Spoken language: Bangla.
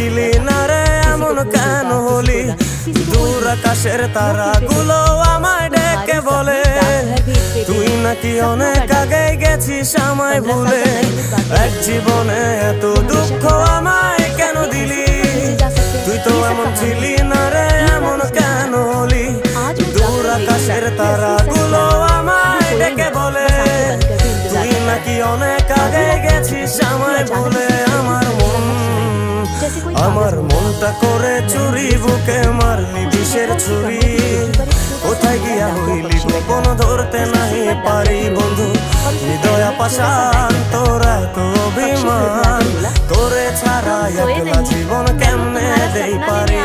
দিলি না রে এমন কেন হলি? দূর আকাশের তারাগুলো আমায় ডেকে বলে তুই নাকি অনেক আগে গেছিস আমায় ভুলে। এক জীবনে এত দুঃখ আমায় কেন দিলি? তুই তো এমন ছিলি না রে এমন কেন হলি? দূর আকাশের তারাগুলো আমায় ডেকে বলে তুই নাকি অনেক আগে গেছিস আমায় ভুলে। আমার মনটা করে চুরি, বুকে মারলি বিষের ছুরি। কোথায় গিয়া হইলি গোপন ধরতে নাহি পারি বন্ধু। হৃদয় পাষাণ তোর এত অভিমান, তোরে ছাড়া একলা জীবন কেমনে দেই পারি।